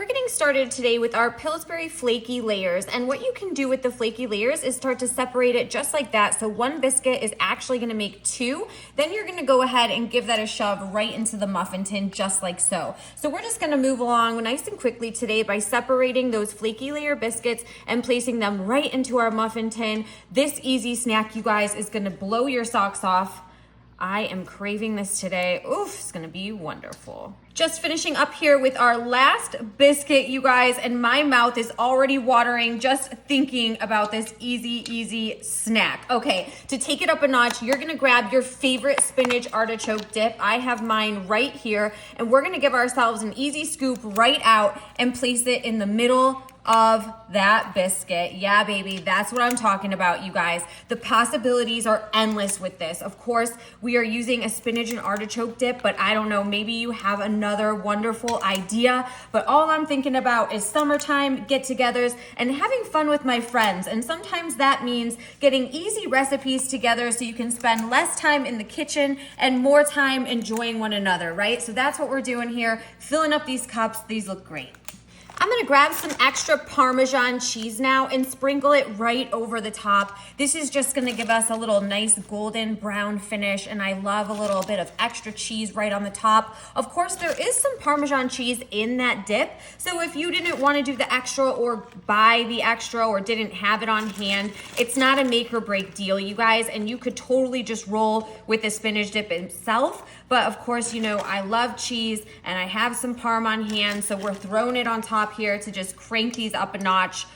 we're getting started today with our Pillsbury flaky layers, and what you can do with the flaky layers is start to separate it just like that. So one biscuit is actually going to make two. Then you're going to go ahead and give that a shove right into the muffin tin just like so. So we're just going to move along nice and quickly today by separating those flaky layer biscuits and placing them right into our muffin tin. This easy snack, you guys, is going to blow your socks off. I am craving this today. Oof, it's gonna be wonderful. Just finishing up here with our last biscuit, you guys, and my mouth is already watering just thinking about this easy snack. Okay, to take it up a notch, you're gonna grab your favorite spinach artichoke dip. I have mine right here, and we're gonna give ourselves an easy scoop right out and place it in the middle of that biscuit. Yeah, baby, that's what I'm talking about, you guys. The possibilities are endless with this. Of course, we are using a spinach and artichoke dip, but I don't know, maybe you have another wonderful idea. But all I'm thinking about is summertime get-togethers and having fun with my friends. And sometimes that means getting easy recipes together so you can spend less time in the kitchen and more time enjoying one another, right? So that's what we're doing here, filling up these cups. These look great. I'm gonna grab some extra Parmesan cheese now and sprinkle it right over the top. This is just gonna give us a little nice golden brown finish, and I love a little bit of extra cheese right on the top. Of course, there is some Parmesan cheese in that dip, so if you didn't wanna do the extra or buy the extra or didn't have it on hand, it's not a make or break deal, you guys, and you could totally just roll with the spinach dip itself. But of course, you know, I love cheese and I have some Parm on hand, so we're throwing it on top here to just crank these up a notch.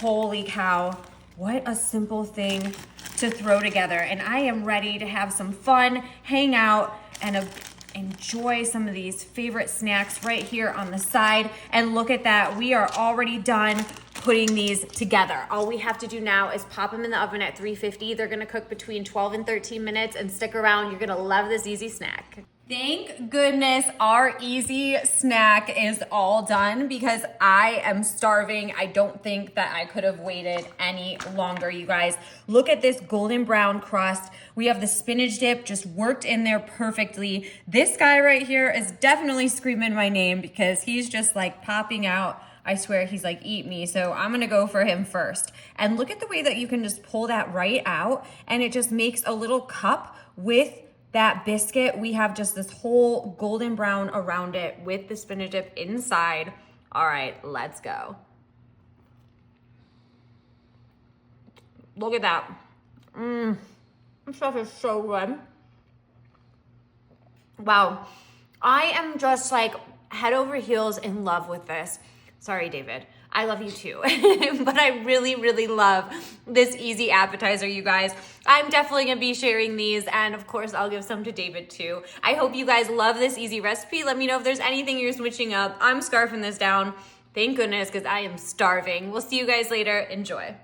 Holy cow, what a simple thing to throw together. And I am ready to have some fun, hang out, and enjoy some of these favorite snacks right here on the side. And look at that, we are already done putting these together. All we have to do now is pop them in the oven at 350. They're gonna cook between 12 and 13 minutes, and stick around, you're gonna love this easy snack. Thank goodness our easy snack is all done because I am starving. I don't think that I could have waited any longer, you guys. Look at this golden brown crust. We have the spinach dip just worked in there perfectly. This guy right here is definitely screaming my name because he's just like popping out. I swear he's like, eat me. So I'm gonna go for him first. And look at the way that you can just pull that right out and it just makes a little cup with that biscuit. We have just this whole golden brown around it with the spinach dip inside. All right, let's go. Look at that. This stuff is so good. Wow. I am just like head over heels in love with this. Sorry, David. I love you too. But I really love this easy appetizer, you guys. I'm definitely gonna be sharing these, and of course I'll give some to David too. I hope you guys love this easy recipe. Let me know if there's anything you're switching up. I'm scarfing this down. Thank goodness, because I am starving. We'll see you guys later. Enjoy.